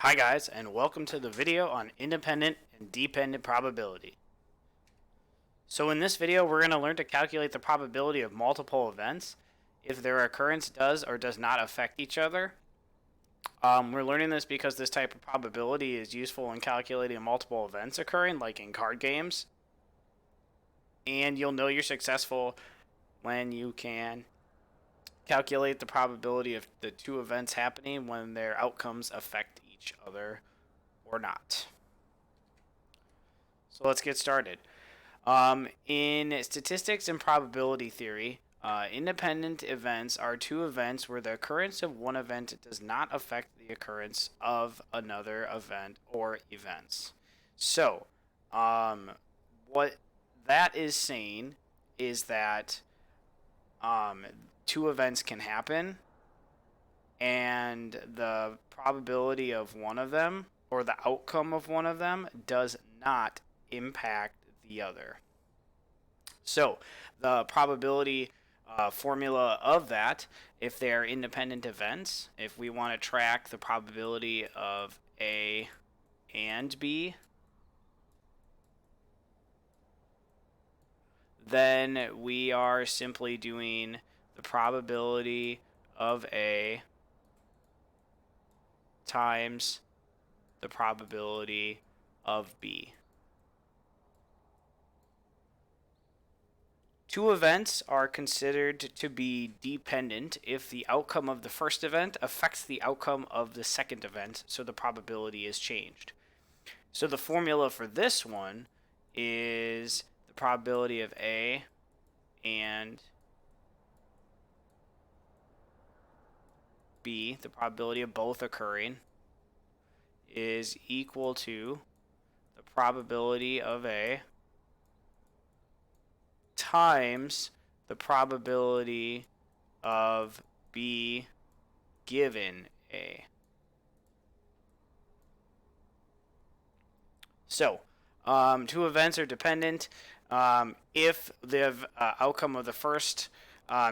Hi guys, and welcome to the video on independent and dependent probability. So in this video, we're going to learn to calculate the probability of multiple events if their occurrence does or does not affect each other. We're learning this because this type of probability is useful in calculating multiple events occurring, like in card games. And you'll know you're successful when you can calculate the probability of the two events happening when their outcomes affect each other or not. So let's get started. In statistics and probability theory, independent events are two events where the occurrence of one event does not affect the occurrence of another event or events. So, what that is saying is that two events can happen, and the probability of one of them or the outcome of one of them does not impact the other. So the probability formula of that, if they're independent events, if we want to track the probability of A and B, then we are simply doing the probability of A times the probability of B. Two events are considered to be dependent if the outcome of the first event affects the outcome of the second event, so the probability is changed. So the formula for this one is the probability of A and B, the probability of both occurring, is equal to the probability of A times the probability of B given A. So, two events are dependent. If the outcome of the first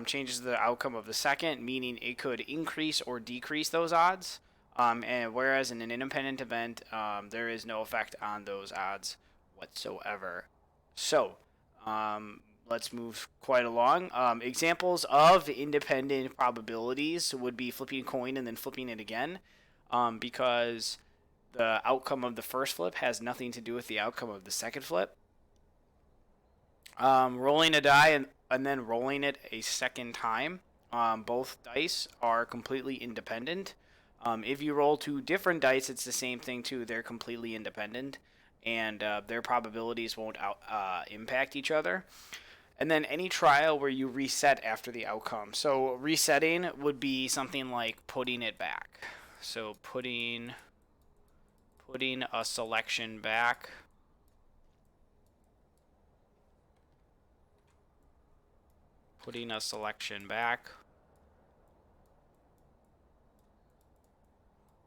changes the outcome of the second, meaning it could increase or decrease those odds. And whereas in an independent event, there is no effect on those odds whatsoever. So, let's move quite along. Examples of independent probabilities would be flipping a coin and then flipping it again, because the outcome of the first flip has nothing to do with the outcome of the second flip. Rolling a die and then rolling it a second time. Both dice are completely independent. If you roll two different dice, it's the same thing too. They're completely independent, and their probabilities won't impact each other. And then any trial where you reset after the outcome. So resetting would be something like putting it back. So putting a selection back. Putting a selection back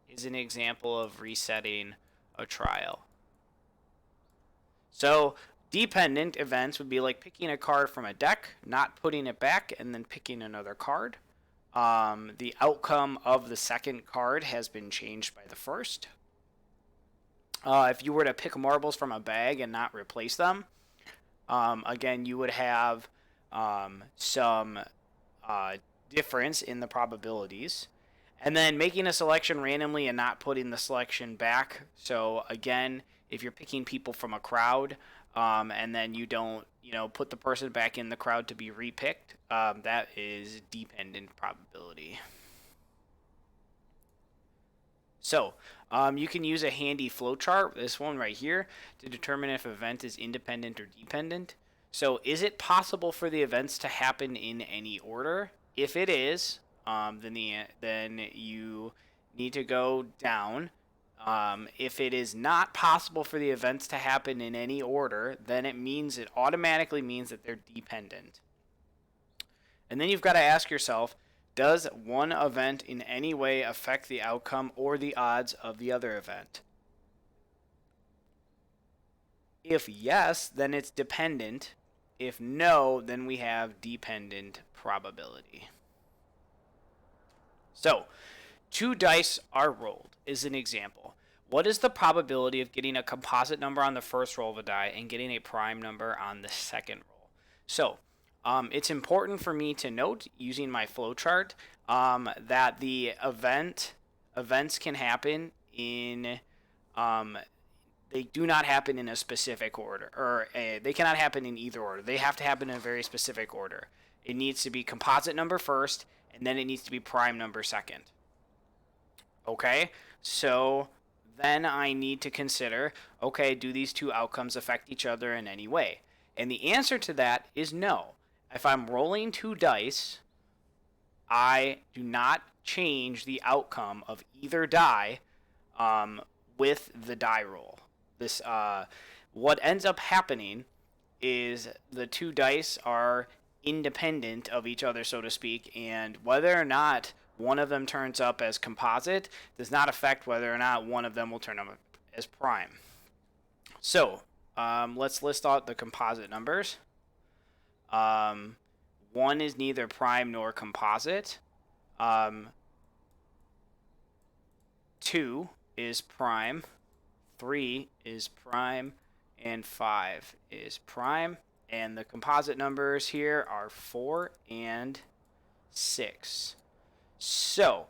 is an example of resetting a trial. So dependent events would be like picking a card from a deck, not putting it back, and then picking another card. The outcome of the second card has been changed by the first. If you were to pick marbles from a bag and not replace them, again, you would have some difference in the probabilities. And then making a selection randomly and not putting the selection back. So again, if you're picking people from a crowd, and then you don't, put the person back in the crowd to be repicked, that is dependent probability. So you can use a handy flowchart, this one right here, to determine if an event is independent or dependent. So is it possible for the events to happen in any order? If it is, then you need to go down. If it is not possible for the events to happen in any order, then it automatically means that they're dependent. And then you've got to ask yourself, does one event in any way affect the outcome or the odds of the other event? If yes, then it's dependent. If no, then we have dependent probability. So, two dice are rolled is an example. what is the probability of getting a composite number on the first roll of a die and getting a prime number on the second roll? So it's important for me to note using my flowchart that the events can happen in they do not happen in a specific order, or they cannot happen in either order. They have to happen in a very specific order. It needs to be composite number first, and then it needs to be prime number second. Okay, so then I need to consider, okay, do these two outcomes affect each other in any way? And the answer to that is no. If I'm rolling two dice, I do not change the outcome of either die with the die roll. This what ends up happening is the two dice are independent of each other, so to speak, and whether or not one of them turns up as composite does not affect whether or not one of them will turn up as prime. So let's list out the composite numbers. 1 is neither prime nor composite. 2 is prime. 3 is prime. And 5 is prime. And the composite numbers here are 4 and 6. So,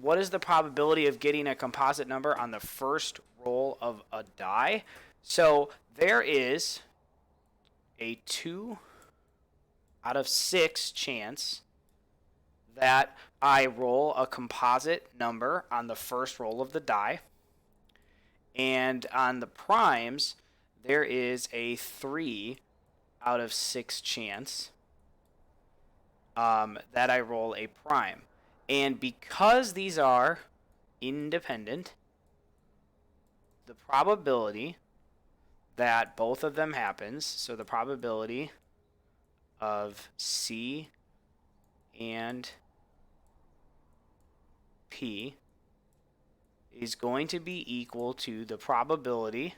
what is the probability of getting a composite number on the first roll of a die? So, there is a 2 out of 6 chance that I roll a composite number on the first roll of the die. And on the primes, there is a 3 out of 6 chance that I roll a prime. And because these are independent, the probability that both of them happens, so the probability of C and P is going to be equal to the probability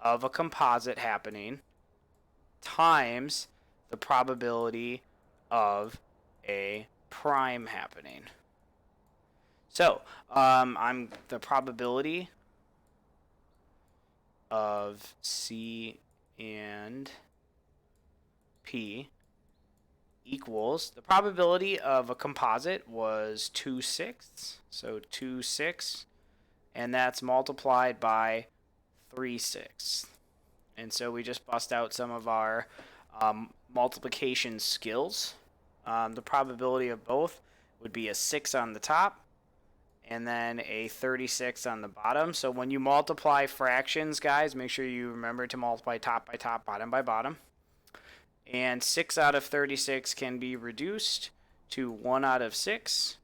of a composite happening times the probability of a prime happening. So, I'm the probability of C and P equals, the probability of a composite was 2/6, so 2/6, and that's multiplied by 3/6. And so we just bust out some of our multiplication skills. The probability of both would be a 6 on the top and then a 36 on the bottom. So when you multiply fractions, guys, make sure you remember to multiply top by top, bottom by bottom. And 6 out of 36 can be reduced to 1 out of 6,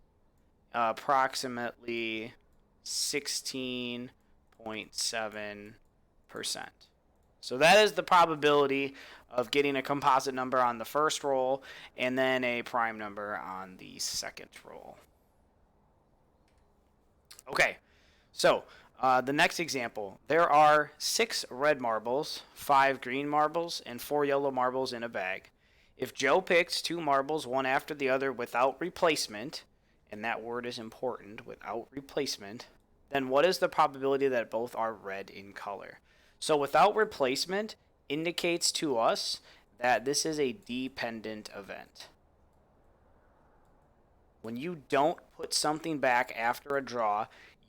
approximately 16.7%. So that is the probability of getting a composite number on the first roll and then a prime number on the second roll. Okay, so the next example. There are 6 red marbles, 5 green marbles, and 4 yellow marbles in a bag. If Joe picks 2 marbles one after the other without replacement, and that word is important, without replacement, then what is the probability that both are red in color? So without replacement indicates to us that this is a dependent event. When you don't put something back after a draw,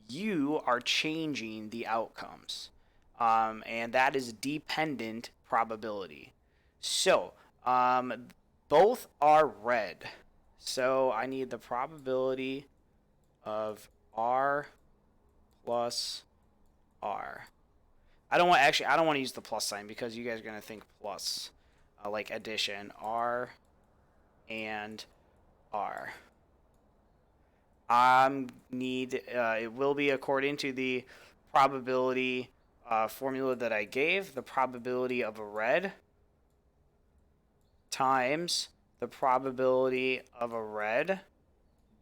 you are changing the outcomes. And that is dependent probability. So, both are red. So I need the probability of R plus R. I don't want to use the plus sign because you guys are going to think plus, like addition, R and R. It will be according to the probability formula that I gave, the probability of a red times the probability of a red,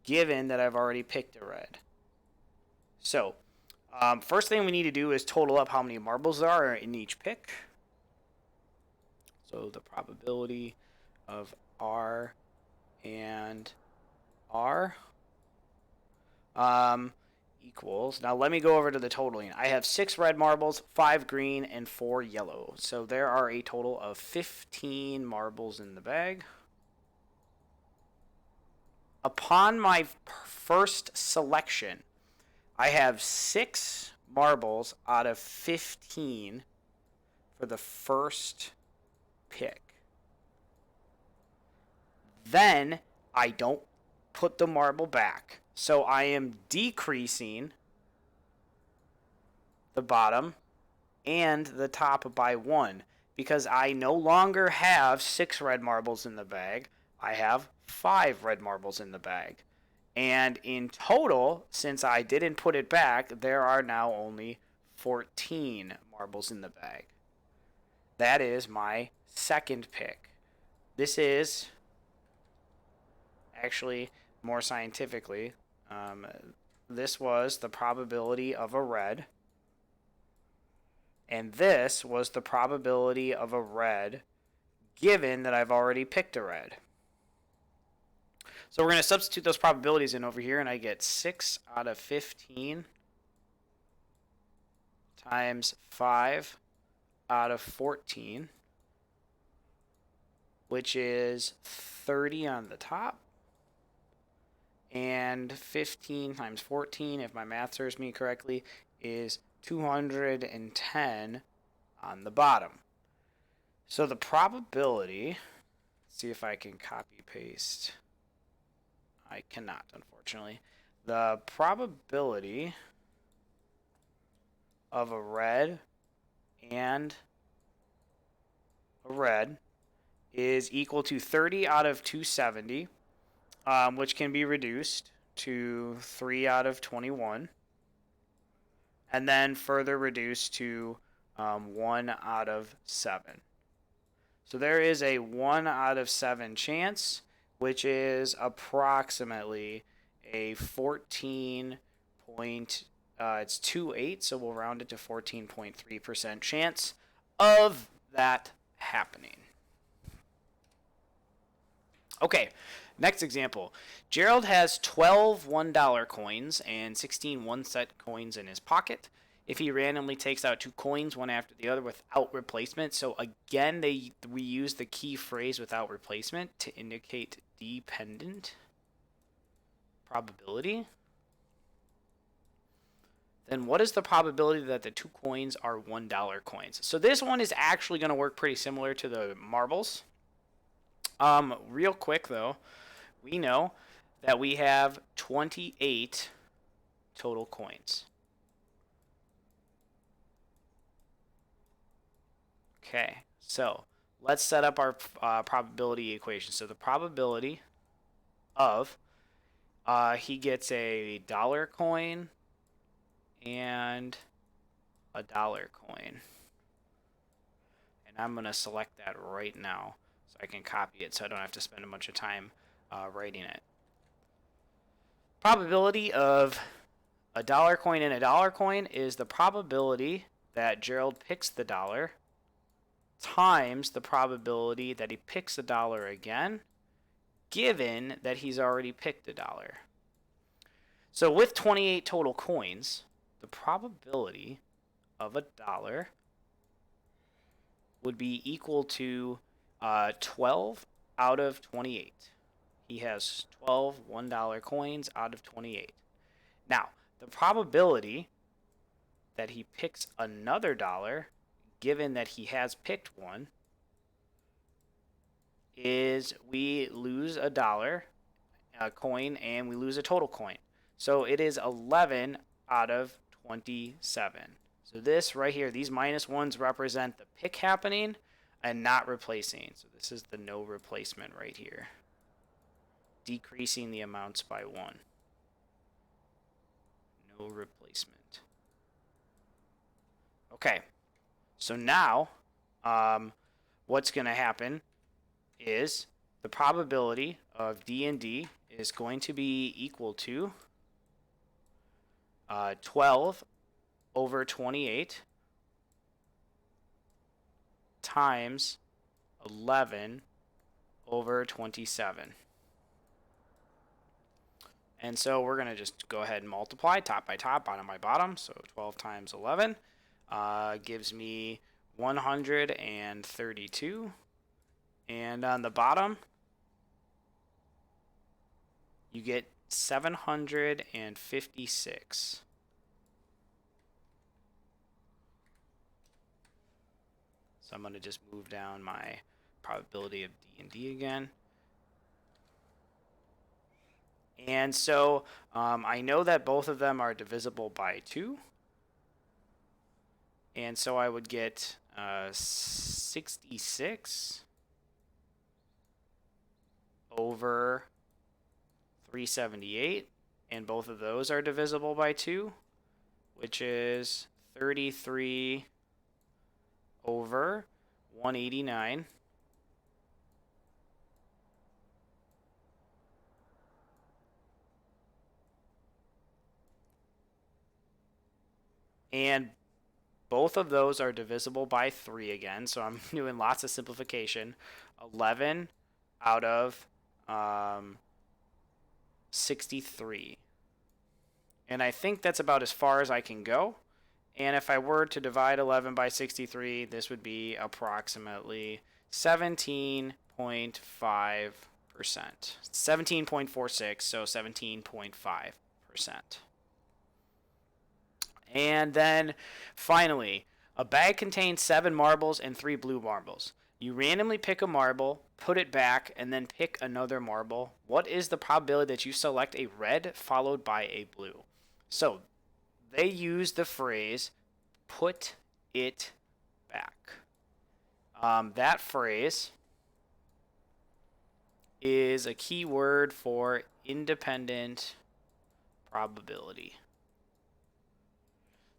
given that I've already picked a red. So, first thing we need to do is total up how many marbles there are in each pick. So the probability of R and R equals, now let me go over to the totaling. I have 6 red marbles, 5 green, and 4 yellow. So there are a total of 15 marbles in the bag. Upon my first selection, I have 6 marbles out of 15 for the first pick. Then I don't put the marble back. So I am decreasing the bottom and the top by 1 because I no longer have 6 red marbles in the bag. I have 5 red marbles in the bag. And in total, since I didn't put it back, there are now only 14 marbles in the bag. That is my second pick. This is actually more scientifically, this was the probability of a red, and this was the probability of a red given that I've already picked a red. So we're going to substitute those probabilities in over here, and I get 6 out of 15 times 5 out of 14, which is 30 on the top. And 15 times 14, if my math serves me correctly, is 210 on the bottom. So the probability, let's see if I can copy paste. I cannot, unfortunately. The probability of a red and a red is equal to 30 out of 270. Which can be reduced to 3 out of 21, and then further reduced to 1 out of 7. So there is a 1 out of 7 chance, which is approximately a 14 point, it's 2.8, so we'll round it to 14.3% chance of that happening. Okay, next example. Gerald has 12 $1 coins and 16 one-cent coins in his pocket. If he randomly takes out 2 coins, one after the other, without replacement. So again, we use the key phrase without replacement to indicate dependent probability. Then what is the probability that the 2 coins are $1 coins? So this one is actually going to work pretty similar to the marbles. Real quick though, we know that we have 28 total coins. Okay, so let's set up our probability equation. So the probability of he gets a dollar coin and a dollar coin. And I'm going to select that right now so I can copy it so I don't have to spend a bunch of time writing it. Probability of a dollar coin and a dollar coin is the probability that Gerald picks the dollar times the probability that he picks the dollar again, given that he's already picked a dollar. So with 28 total coins, the probability of a dollar would be equal to 12 out of 28. He has 12 $1 coins out of 28. Now, the probability that he picks another dollar, given that he has picked one, is we lose a dollar coin and we lose a total coin. So it is 11 out of 27. So this right here, these minus ones represent the pick happening and not replacing. So this is the no replacement right here, decreasing the amounts by 1. No replacement. Okay, so now what's going to happen is the probability of D and D is going to be equal to 12 over 28 times 11 over 27. And so we're going to just go ahead and multiply top by top, bottom by bottom. So 12 times 11 gives me 132. And on the bottom, you get 756. So I'm going to just move down my probability of D and D again. And so I know that both of them are divisible by 2. And so I would get 66 over 378. And both of those are divisible by 2, which is 33 over 189. And both of those are divisible by 3 again, so I'm doing lots of simplification. 11 out of 63. And I think that's about as far as I can go. And if I were to divide 11 by 63, this would be approximately 17.5%. 17.46, so 17.5%. And then finally, a bag contains 7 marbles and 3 blue marbles. You randomly pick a marble, put it back, and then pick another marble. What is the probability that you select a red followed by a blue? So they use the phrase, put it back. That phrase is a key word for independent probability.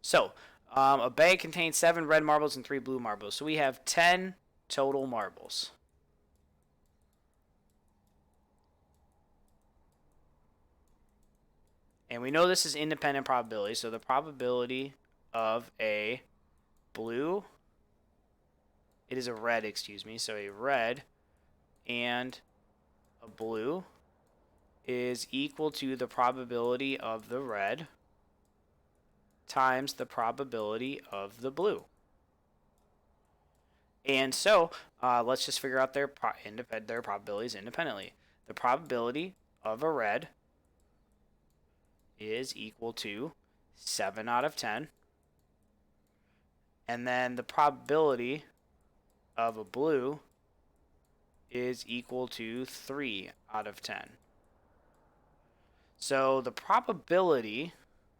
So a bag contains 7 red marbles and 3 blue marbles. So we have 10 total marbles. And we know this is independent probability, so the probability of a blue, it is a red, excuse me, so a red and a blue is equal to the probability of the red times the probability of the blue. And so let's just figure out their probabilities independently. The probability of a red is equal to 7 out of 10. And then the probability of a blue is equal to 3 out of 10. So the probability,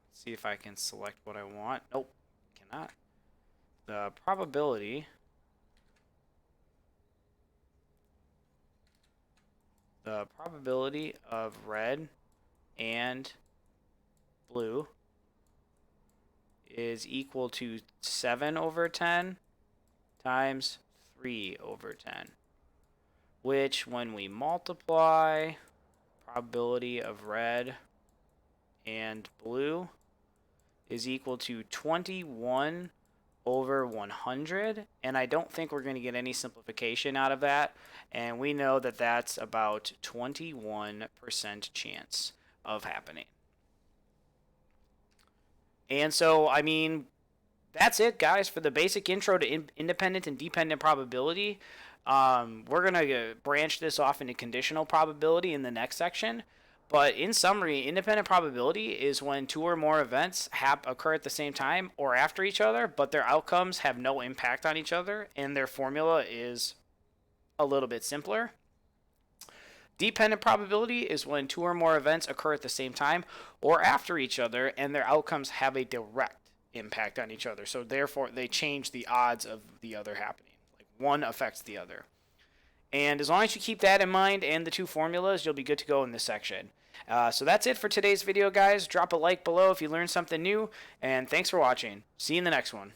let's see if I can select what I want. Nope, cannot. The probability of red and blue is equal to 7 over 10 times 3 over 10, which when we multiply probability of red and blue is equal to 21 over 100, and I don't think we're going to get any simplification out of that, and we know that that's about 21% chance of happening. And so, I mean, that's it, guys, for the basic intro to independent and dependent probability. We're going to branch this off into conditional probability in the next section. But in summary, independent probability is when 2 or more events occur at the same time or after each other, but their outcomes have no impact on each other, and their formula is a little bit simpler. Dependent probability is when 2 or more events occur at the same time or after each other, and their outcomes have a direct impact on each other. So therefore, they change the odds of the other happening. Like one affects the other. And as long as you keep that in mind and the 2 formulas, you'll be good to go in this section. So that's it for today's video, guys. Drop a like below if you learned something new, and thanks for watching. See you in the next one.